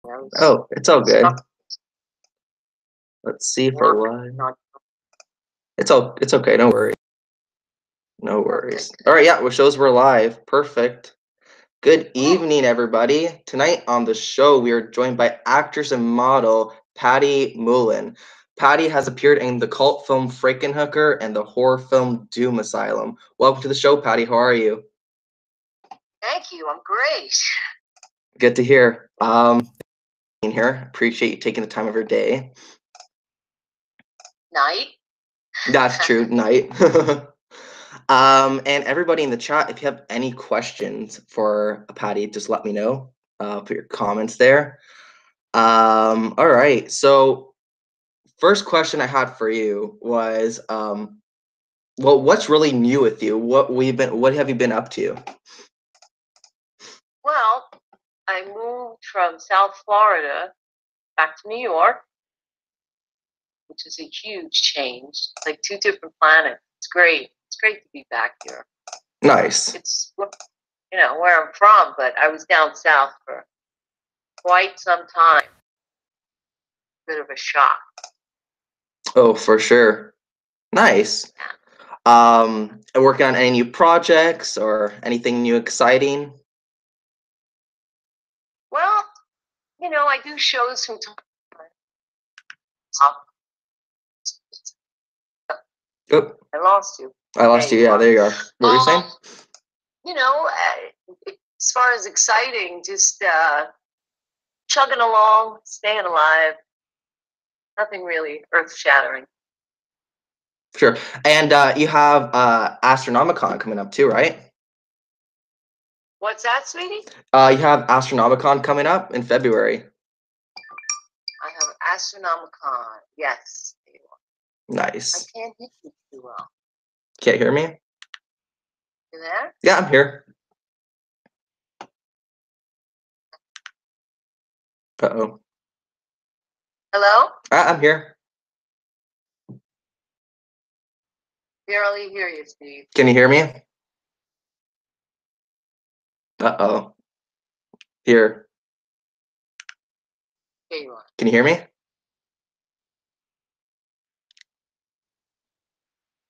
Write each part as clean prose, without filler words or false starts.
I was Oh, it's all good. stuck Let's see if we're work. live. Not It's okay. No worries. No worries. All right, yeah, which shows we're live. Perfect. Good evening, everybody. Tonight on the show, we are joined by actress and model Patty Mullen. Patty has appeared in the cult film Frankenhooker and the horror film Doom Asylum. Welcome to the show, Patty. How are you? Thank you. I'm great. Good to hear. Being here. Appreciate you taking the time of your day. Night. That's true. Night. And everybody in the chat, if you have any questions for Patty, just let me know. Put your comments there. All right. So, first question I had for you was, well, what's really new with you? What have you been up to? Well, I moved from South Florida back to New York, which is a huge change. Like two different planets. It's great. It's great to be back here. Nice. It's where I'm from, but I was down south for quite some time. Bit of a shock. Oh, for sure. Nice. And working on any new projects or anything new exciting? Well, I do shows from time to time. Oh, I lost you. I lost you. Yeah, there you are. What were you saying? As far as exciting, just chugging along, staying alive. Nothing really earth-shattering. Sure. And you have Astronomicon coming up too, right? What's that, sweetie? You have Astronomicon coming up in February. I have Astronomicon. Yes. Nice. I can't hear you too well. Can't hear me? You there? Yeah, I'm here. Uh-oh. Hello? I'm here. Barely hear you, Steve. Can you hear me? Uh-oh. Here. There you are. Can you hear me?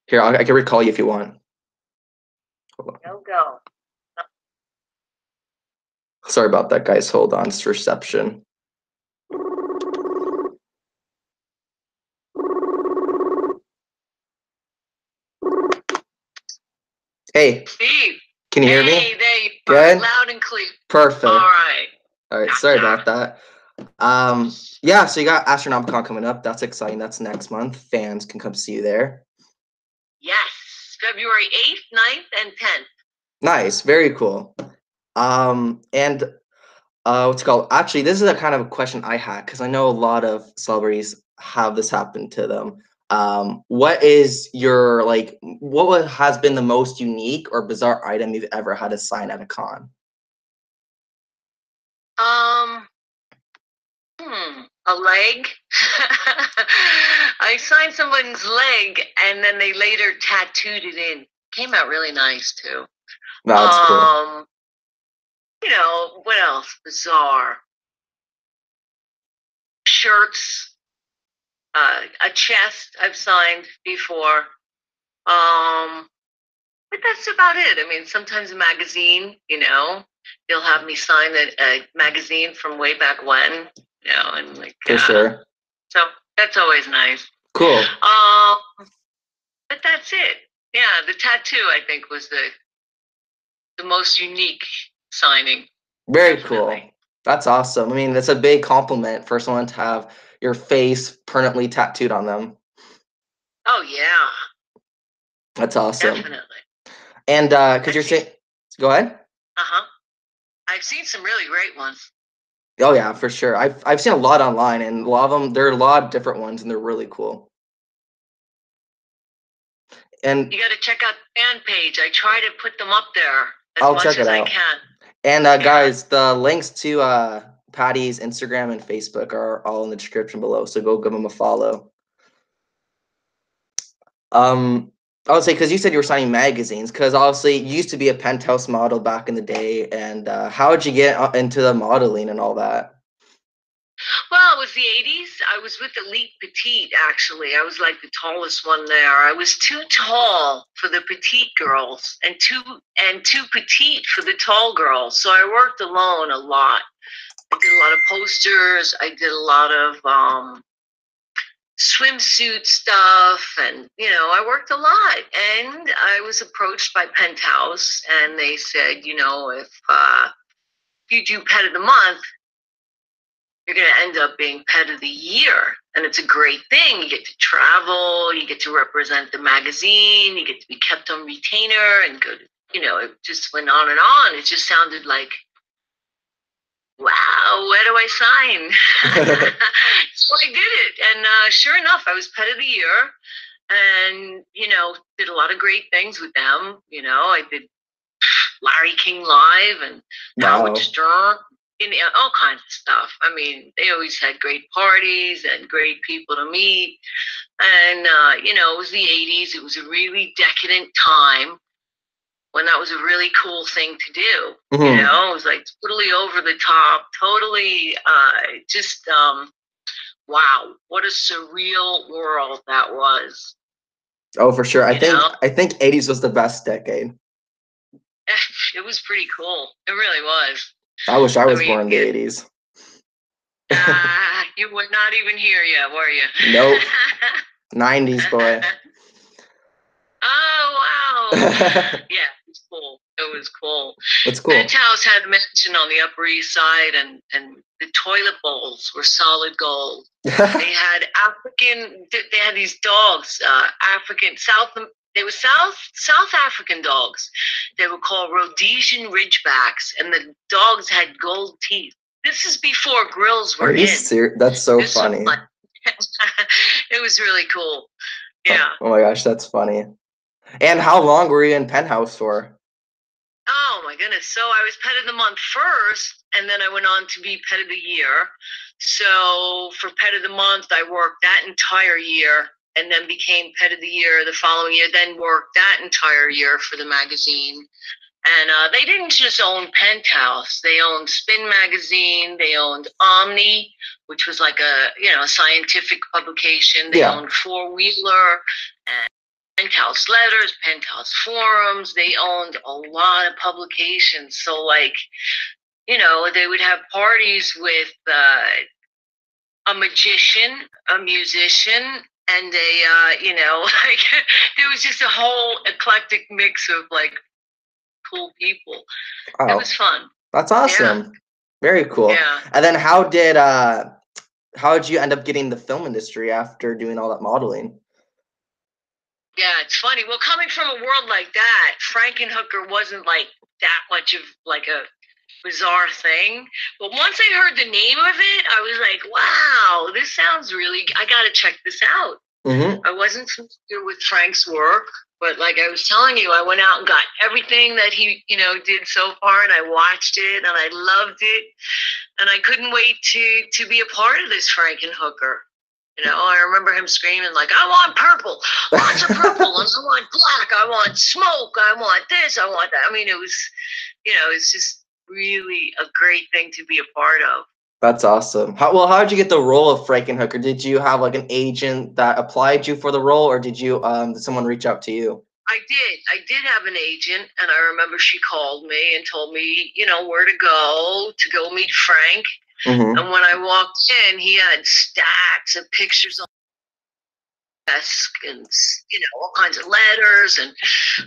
Here, I can recall you if you want. Hold on. Go. Sorry about that, guys. Hold on. It's reception. Hey. Steve. Can you hear me? Hey, there you Good? are. Loud and clear. Perfect. All right. Sorry about that. Yeah, so you got Astronomicon coming up. That's exciting. That's next month. Fans can come see you there. Yes, February 8th, 9th, and 10th. Nice. Very cool. And what's it called? Actually, this is a kind of a question I had because I know a lot of celebrities have this happen to them. What is your what has been the most unique or bizarre item you've ever had to sign at a con? A leg. I signed someone's leg and then they later tattooed it in. Came out really nice too. That's cool. What else? Bizarre. Shirts. A chest I've signed before. But that's about it. I mean, sometimes a magazine, you'll have me sign a magazine from way back when, and For sure. So that's always nice. Cool. But that's it. Yeah, the tattoo I think was the most unique signing. Very cool. That's awesome. I mean, that's a big compliment for someone to have your face permanently tattooed on them. Oh yeah. That's awesome. Definitely. And because you're saying, go ahead. I've seen some really great ones. Oh yeah, for sure. I've seen a lot online, and a lot of them. There are a lot of different ones, and they're really cool. And you got to check out the fan page. I try to put them up there I'll check it out. I can. And guys, the links to Patty's Instagram and Facebook are all in the description below, so go give them a follow. I would say, because you said you were signing magazines, because obviously you used to be a Penthouse model back in the day, and how did you get into the modeling and all that? Well, it was the 80s. I was with Elite Petite, actually. I was like the tallest one there. I was too tall for the petite girls and too petite for the tall girls. So I worked alone a lot. I did a lot of posters. I did a lot of swimsuit stuff, and I worked a lot. And I was approached by Penthouse, and they said, if you do Pet of the Month, you're going to end up being Pet of the Year. And it's a great thing. You get to travel, you get to represent the magazine, you get to be kept on retainer and go to, it just went on and on. It just sounded like, wow, where do I sign? So I did it. And sure enough, I was Pet of the Year and, did a lot of great things with them. I did Larry King Live and Howard Stern, all kinds of stuff. I mean, they always had great parties and great people to meet. And, it was the 80s. It was a really decadent time when that was a really cool thing to do. Mm-hmm. It was like totally over the top, totally just, wow, what a surreal world that was. Oh, for sure. I think 80s was the best decade. It was pretty cool. It really was. I wish I was born in the 80s. You were not even here yet, were you? Nope. 90s boy. Oh, wow. Yeah, it was cool. It was cool. That's cool. Penthouse had a mansion on the Upper East Side, and the toilet bowls were solid gold. They had they had these dogs, they were South African dogs. They were called Rhodesian Ridgebacks, and the dogs had gold teeth. This is before grills were in. Are you serious? That's so funny. It was really cool. Yeah. Oh my gosh, that's funny. And how long were you in Penthouse for? Oh my goodness. So I was Pet of the Month first, and then I went on to be Pet of the Year. So for Pet of the Month, I worked that entire year and then became Pet of the Year the following year, then worked that entire year for the magazine. And they didn't just own Penthouse. They owned Spin Magazine. They owned Omni, which was like a scientific publication. They owned Four Wheeler and Penthouse Letters, Penthouse Forums. They owned a lot of publications. So they would have parties with a magician, a musician, and there was just a whole eclectic mix of cool people. Oh, it was fun. That's awesome. Yeah. Very cool. Yeah. And then how did you end up getting the film industry after doing all that modeling? Yeah, it's funny. Well, coming from a world like that, Frankenhooker wasn't that much of a bizarre thing. But once I heard the name of it, I was like, wow, this sounds really, I got to check this out. Mm-hmm. I wasn't familiar with Frank's work, but like I was telling you, I went out and got everything that he, did so far, and I watched it, and I loved it, and I couldn't wait to be a part of this Frankenhooker. I remember him screaming I want purple, lots of purple, and I want black, I want smoke, I want this, I want that. I mean, it was, it's just really a great thing to be a part of. That's awesome. How did you get the role of Frankenhooker? Did you have an agent that applied you for the role, or did someone reach out to you? I did have an agent, and I remember she called me and told me, where to go meet Frank. Mm-hmm. And when I walked in, he had stacks of pictures on the desk and, all kinds of letters and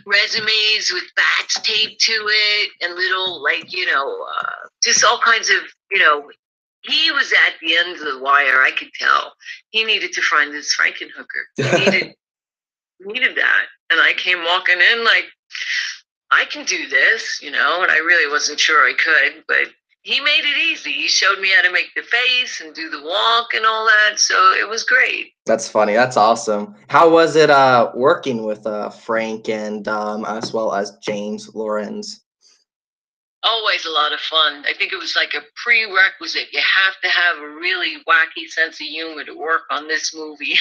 resumes with bats taped to it and little, just all kinds of, he was at the end of the wire. I could tell. He needed to find this Frankenhooker. He needed that. And I came walking in I can do this, and I really wasn't sure I could, but he made it easy. He showed me how to make the face and do the walk and all that. So it was great. That's funny. That's awesome. How was it working with Frank and as well as James Lawrence? Always a lot of fun. I think it was like a prerequisite. You have to have a really wacky sense of humor to work on this movie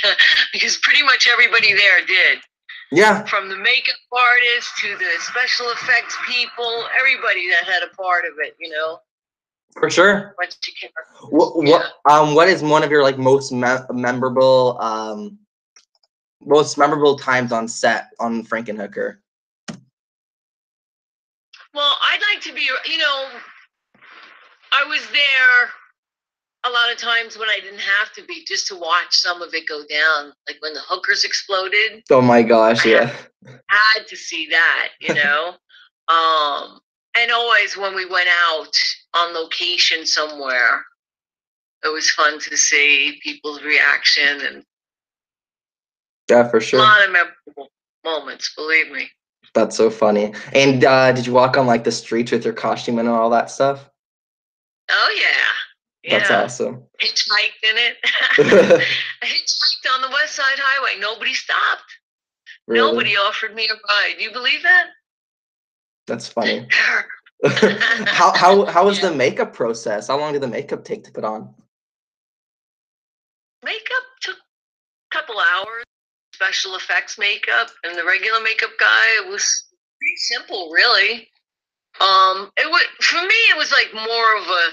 because pretty much everybody there did. Yeah. From the makeup artist to the special effects people, everybody that had a part of it, For sure. Once you can. What is one of your like most memorable times on set on Frankenhooker? Well, I'd like to be, I was there a lot of times when I didn't have to be, just to watch some of it go down. Like when the hookers exploded. Oh my gosh, yeah. Had to see that, and always when we went out on location somewhere, it was fun to see people's reaction, and yeah, for sure. A lot of memorable moments, believe me. That's so funny. And did you walk on like the streets with your costume and all that stuff? Oh yeah. That's awesome. Hitchhiked in it. I hitchhiked on the West Side Highway. Nobody stopped. Really? Nobody offered me a ride. You believe that? That's funny. How was the makeup process? How long did the makeup take to put on? Makeup took a couple hours. Special effects makeup, and the regular makeup guy, it was pretty simple, really. It was, for me, it was like more of a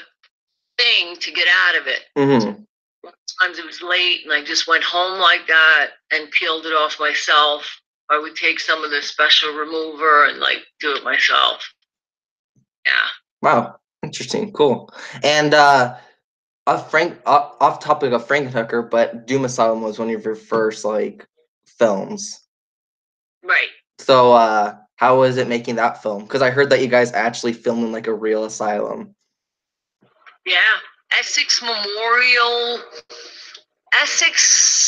thing to get out of it. Mm-hmm. Sometimes it was late and I just went home like that and peeled it off myself. I would take some of the special remover and like do it myself. Yeah. Wow. Interesting. Cool. And off topic of Frankenhooker, but Doom Asylum was one of your first like films. Right. So how was it making that film? Because I heard that you guys actually filmed in like a real asylum. Yeah. Essex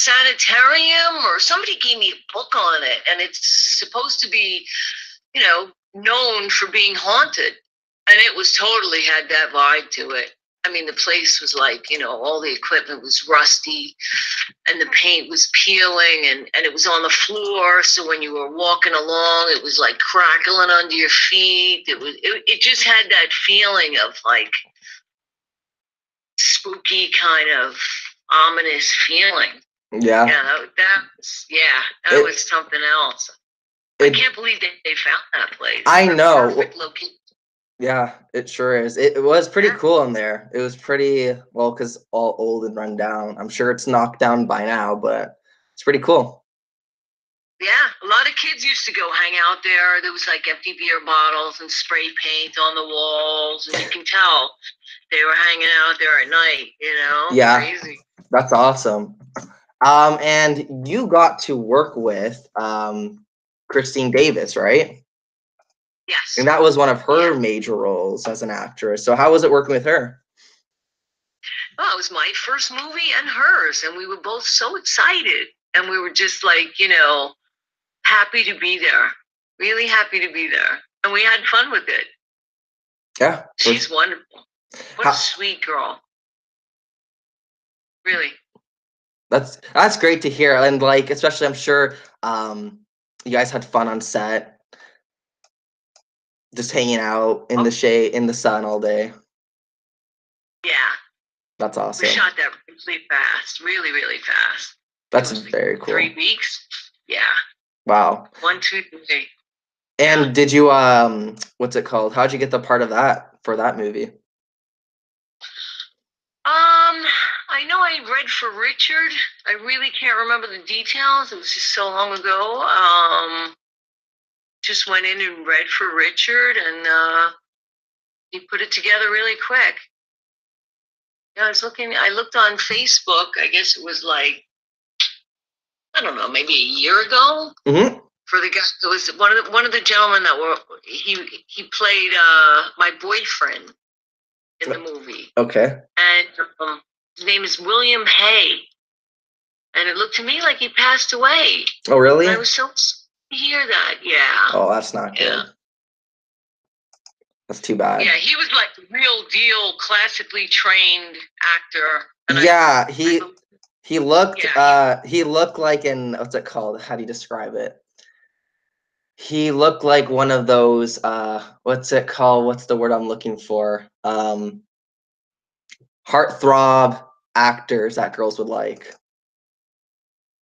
Sanitarium, or somebody gave me a book on it, and it's supposed to be, known for being haunted, and it was totally had that vibe to it. I mean, the place was like, all the equipment was rusty and the paint was peeling, and it was on the floor. So when you were walking along, it was like crackling under your feet. It just had that feeling of like spooky kind of ominous feeling. Yeah. That was something else. I can't believe they found that place. I know. Perfect location. Yeah, it sure is. It was pretty cool in there. It was pretty, well, because all old and run down. I'm sure it's knocked down by now, but it's pretty cool. Yeah, a lot of kids used to go hang out there. There was like empty beer bottles and spray paint on the walls, and you can tell they were hanging out there at night, Yeah, crazy. That's awesome. And you got to work with Christine Davis, right? Yes. And that was one of her major roles as an actress. So how was it working with her? Well, it was my first movie and hers, and we were both so excited, and we were just like, happy to be there, really happy to be there, and we had fun with it. Yeah. She's wonderful. What a sweet girl. Really. That's great to hear, and like especially I'm sure you guys had fun on set, just hanging out in the shade, in the sun all day. Yeah. That's awesome. We shot that really fast, really, really fast. That's very cool. 3 weeks. Yeah. Wow. 1, 2, 3. And did you what's it called? How'd you get the part of that for that movie? I know I read for Richard. I really can't remember the details. It was just so long ago. Just went in and read for Richard, and he put it together really quick. Yeah, I looked on Facebook. I guess it was like, I don't know, maybe a year ago. Mm-hmm. For the guy, it was one of the gentlemen that were he played my boyfriend in the movie. Okay. And his name is William Hay, and it looked to me like he passed away. Oh, really? And I was so to hear that. Yeah. Oh, that's not good. That's too bad. Yeah, he was like the real deal, classically trained actor. And yeah, he looked he looked like what's it called? How do you describe it? He looked like one of those what's it called? What's the word I'm looking for? Heartthrob actors that girls would like.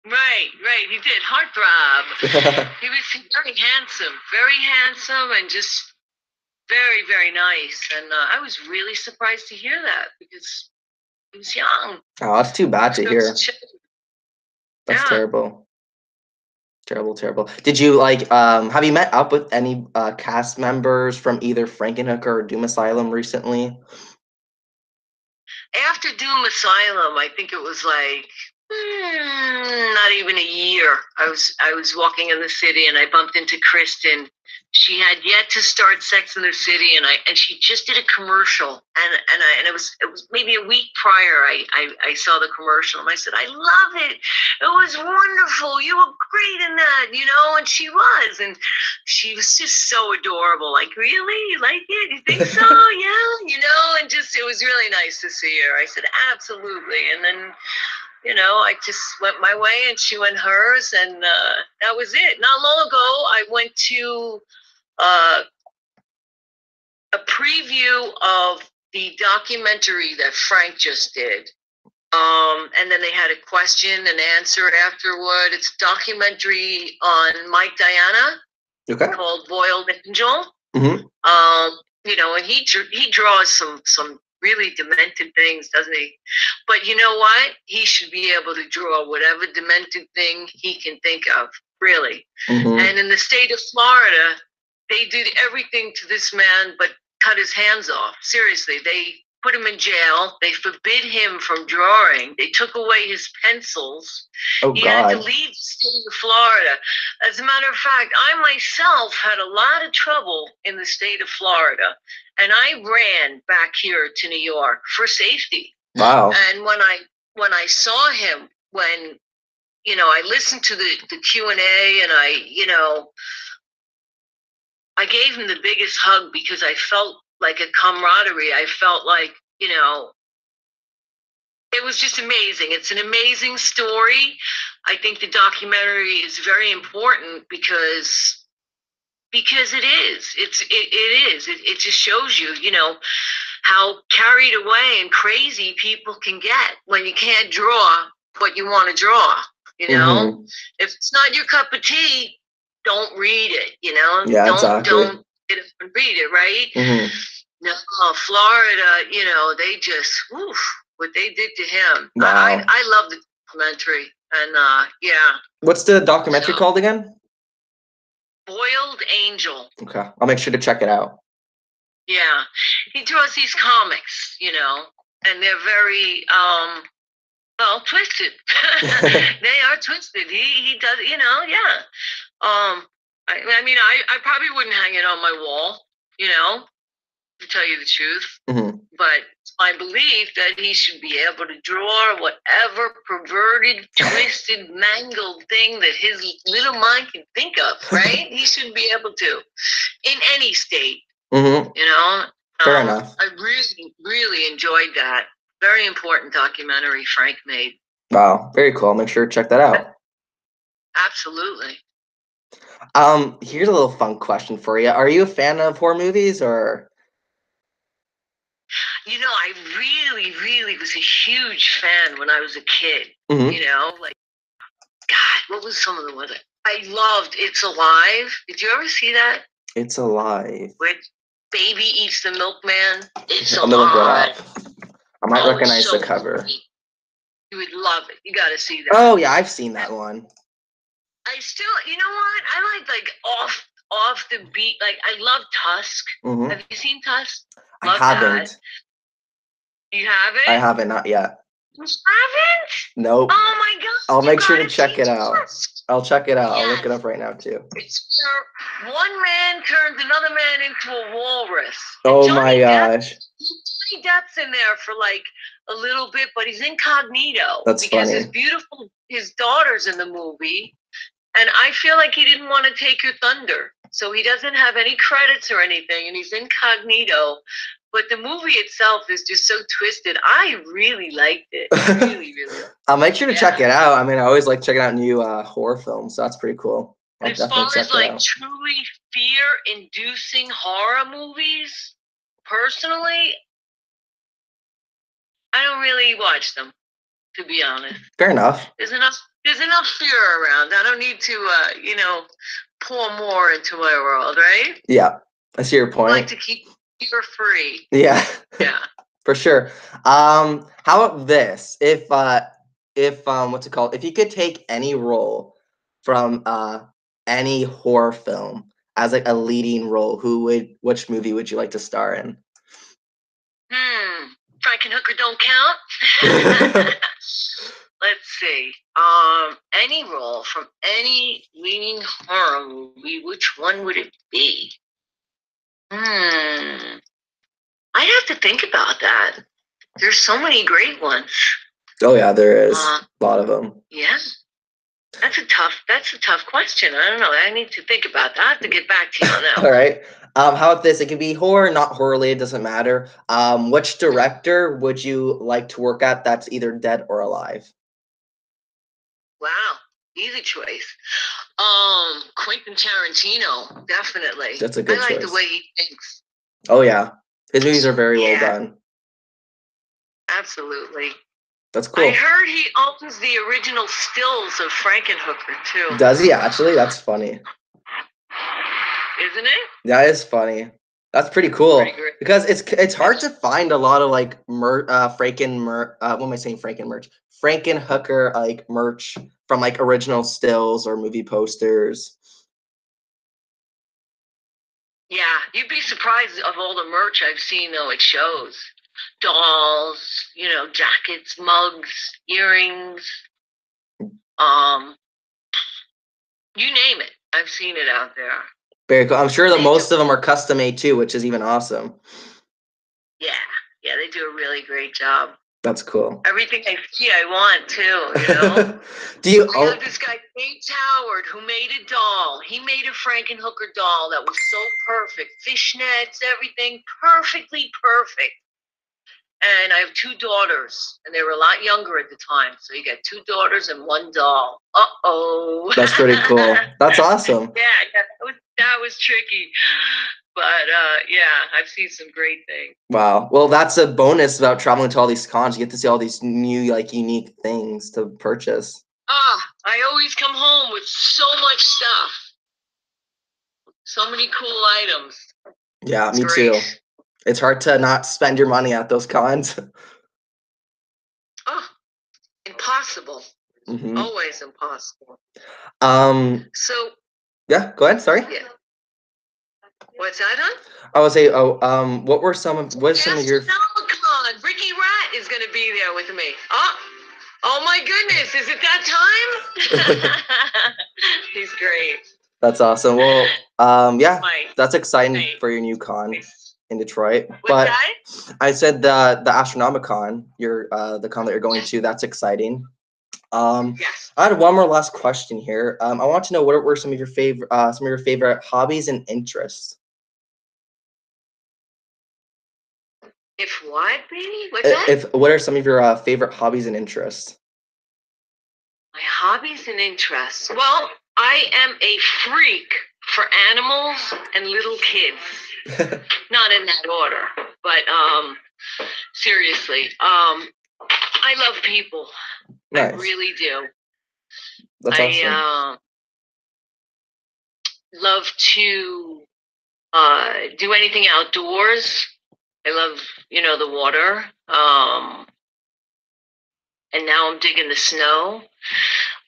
Right. He did heartthrob. He was very handsome, and just very, very nice. And I was really surprised to hear that because he was young. Oh, that's too bad to hear. That's terrible. Terrible. Did you have you met up with any cast members from either Frankenhooker or Doom Asylum recently? After Doom Asylum, I think it was like not even a year. I was walking in the city and I bumped into Kristen. She had yet to start Sex in the City, and she just did a commercial, and it was maybe a week prior. I saw the commercial and I said, I love it. It was wonderful. You were great in that, and she was, and she was just so adorable. Like, really, you like it? You think so? Yeah, and just it was really nice to see her. I said, absolutely, and then. I just went my way and she went hers, and that was it. Not long ago, I went to a preview of the documentary that Frank just did. And then they had a question and answer afterward. It's a documentary on Mike Diana called Boiled Angel. Mm-hmm. And he draws some really demented things, doesn't he? But you know what? He should be able to draw whatever demented thing he can think of, really. Mm-hmm. And in the state of Florida, they did everything to this man but cut his hands off. Seriously, they put him in jail. They forbid him from drawing. They took away his pencils. Oh, he God. had to leave the state of Florida. As a matter of fact, I myself had a lot of trouble in the state of Florida, and I ran back here to New York for safety. Wow. And when I saw him, when I listened to the Q&A, and I gave him the biggest hug because I felt like a camaraderie. I felt like, it was just amazing. It's an amazing story. I think the documentary is very important because it is. It is. It just shows you, how carried away and crazy people can get when you can't draw what you want to draw. Mm-hmm. If it's not your cup of tea, don't read it. Yeah, don't get up and read it, right? Mm-hmm. No, Florida, they just what they did to him. Wow. I love the documentary, and yeah. What's the documentary called again? Boiled Angel. Okay, I'll make sure to check it out. Yeah, he draws these comics, and they're very twisted. They are twisted. He does, yeah. I probably wouldn't hang it on my wall, to tell you the truth. Mm-hmm. But it's my belief that he should be able to draw whatever perverted, twisted, mangled thing that his little mind can think of, right? He should be able to, in any state. Mm-hmm. Fair enough. I really, really enjoyed that. Very important documentary Frank made. Wow, very cool. I'll make sure to check that out. Absolutely. Here's a little fun question for you. Are you a fan of horror movies, or? I really, really was a huge fan when I was a kid. Mm-hmm. God, what was some of the ones I loved? It's Alive. Did you ever see that? It's Alive. Where baby eats the milkman. It's Alive. Look that up. I might Oh, recognize so the cover. funny. You would love it. You got to see that. Oh yeah, I've seen that one. I still, you know what? I like off the beat. Like, I love Tusk. Mm-hmm. Have you seen Tusk? I haven't. That. You haven't? I haven't, not yet. You haven't? Nope. Oh my gosh. I'll make sure to check it out. Tusk. I'll check it out. Yes. I'll look it up right now too. It's where one man turns another man into a walrus. Oh my gosh. Johnny Depp's in there for like a little bit, but he's incognito. That's because funny. His daughter's in the movie, and I feel like he didn't want to take your thunder. So he doesn't have any credits or anything, and he's incognito. But the movie itself is just so twisted. I really liked it. Really, really. I'll make sure to check it out. I mean, I always like checking out new horror films, so that's pretty cool. As far as like truly fear-inducing horror movies, personally, I don't really watch them, to be honest. Fair enough. There's enough fear around. I don't need to, pour more into my world, right? Yeah. I see your I like point. to keep her free. Yeah, Yeah. for sure. How about this? If what's it called? If you could take any role from any horror film as like a leading role, which movie would you like to star in? Frankenhooker don't count. Let's see. Any role from any leading horror movie, which one would it be? I'd have to think about that. There's so many great ones. Oh yeah, there is a lot of them. Yeah. That's a tough question. I don't know. I need to think about that. I have to get back to you on that. All right. How about this? It can be horror, not horror related, doesn't matter. Which director would you like to work at that's either dead or alive? Wow, easy choice. Quentin Tarantino, definitely. That's a good choice. I like the way he thinks. Oh yeah, his movies are very well done. Absolutely. That's cool. I heard he owns the original stills of Frankenhooker too. Does he actually? That's funny. Isn't it? That is funny. That's pretty cool. Because it's hard to find a lot of like Frankenhooker like merch from like original stills or movie posters. Yeah, you'd be surprised of all the merch I've seen though at shows. Dolls, jackets, mugs, earrings, you name it. I've seen it out there. Very cool. I'm sure that most of them are custom made too, which is even awesome. Yeah, they do a really great job. That's cool. Everything I see, I want too. I have this guy, James Howard, who made a doll. He made a Frankenhooker doll that was so perfect. Fishnets, everything, perfectly perfect. And I have 2 daughters, and they were a lot younger at the time. So you got 2 daughters and 1 doll. Uh-oh. That's pretty cool. That's awesome. Yeah, that was tricky. But yeah, I've seen some great things. Wow. Well, that's a bonus about traveling to all these cons. You get to see all these new, like, unique things to purchase. I always come home with so much stuff. So many cool items. Yeah, me too. It's hard to not spend your money at those cons. Impossible. Mm-hmm. Always impossible. So. Yeah, go ahead. Sorry. Yeah. What's that, hon? I would say, what are some of your? Ricky Rat is going to be there with me. Oh my goodness! Is it that time? He's great. That's awesome. Well, yeah, that's exciting for your new con in Detroit. But I said the Astronomicon, the con that you're going to. That's exciting. Yes. I had one more last question here. I want to know what were some of your favorite hobbies and interests. If what, baby? What's that? What are some of your favorite hobbies and interests? My hobbies and interests. Well, I am a freak for animals and little kids. Not in that order, but seriously, I love people. Nice. I really do. That's awesome. Love to do anything outdoors. I love, the water. And now I'm digging the snow.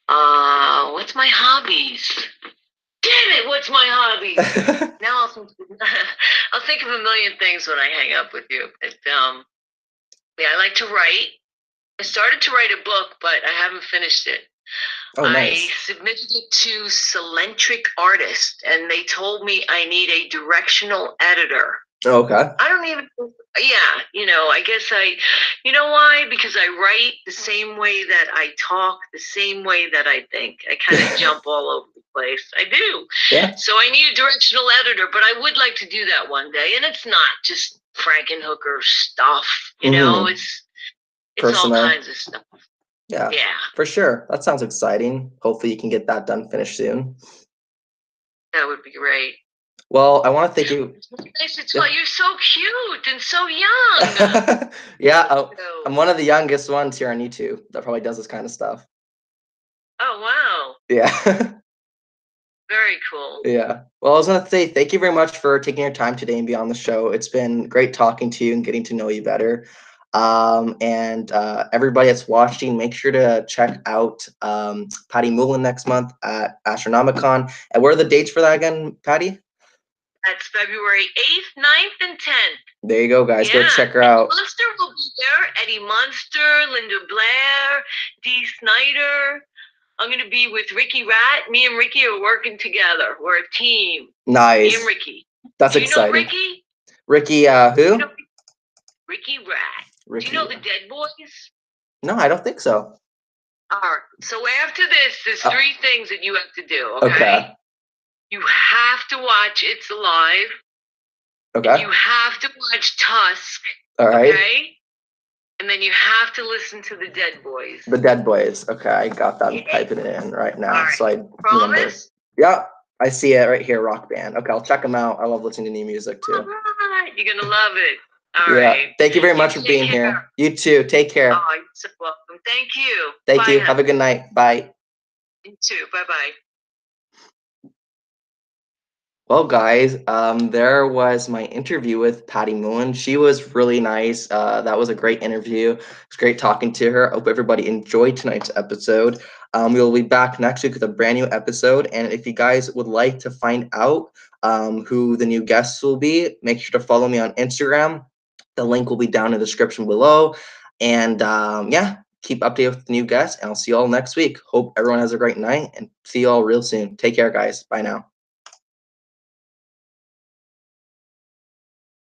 What's my hobbies? Damn it, what's my hobbies? Now I'll think of a million things when I hang up with you. But yeah, I like to write. I started to write a book, but I haven't finished it. Oh, nice. I submitted it to Celentric Artists, and they told me I need a directional editor. Okay. I don't even, I guess you know why? Because I write the same way that I talk, the same way that I think. I kind of jump all over the place. I do. Yeah. So I need a directional editor, but I would like to do that one day. And it's not just Frankenhooker stuff, it's personal. all kinds of stuff. Yeah. Yeah. For sure. That sounds exciting. Hopefully you can get that done, finished soon. That would be great. Well, I want to thank you. Nice to tell you. You're so cute and so young. Yeah, I'm one of the youngest ones here on YouTube that probably does this kind of stuff. Oh, wow. Yeah. Very cool. Yeah. Well, I was gonna say thank you very much for taking your time today and being on the show. It's been great talking to you and getting to know you better. And everybody that's watching, make sure to check out Patty Mullen next month at Astronomicon. And what are the dates for that again, Patty? That's February 8th, 9th, and 10th. There you go, guys. Go check her out. Monster will be there. Eddie Munster, Linda Blair, Dee Snider. I'm going to be with Ricky Rat. Me and Ricky are working together. We're a team. Nice. Me and Ricky. That's exciting. Do you know Ricky? Ricky, who? Ricky Rat. Ricky. Do you know the Dead Boys? No, I don't think so. All right. So after this, there's 3 things that you have to do, okay? You have to watch It's Alive. Okay. And you have to watch Tusk. All right. Okay? And then you have to listen to the Dead Boys. The Dead Boys. Okay, I got that. I'm typing it in right now. All right. So I remember. Promise? Yeah, I see it right here, Rock Band. Okay, I'll check them out. I love listening to new music too. All right. You're going to love it. All yeah. right. Thank you very much for being here. You too. Take care. Oh, you're so welcome. Thank you. Thank Bye you. now. Have a good night. Bye. You too. Bye-bye. Well, guys, there was my interview with Patty Mullen. She was really nice. That was a great interview. It was great talking to her. I hope everybody enjoyed tonight's episode. We'll be back next week with a brand new episode. And if you guys would like to find out who the new guests will be, make sure to follow me on Instagram. The link will be down in the description below. And yeah, keep updated with the new guests. And I'll see you all next week. Hope everyone has a great night and see you all real soon. Take care, guys. Bye now.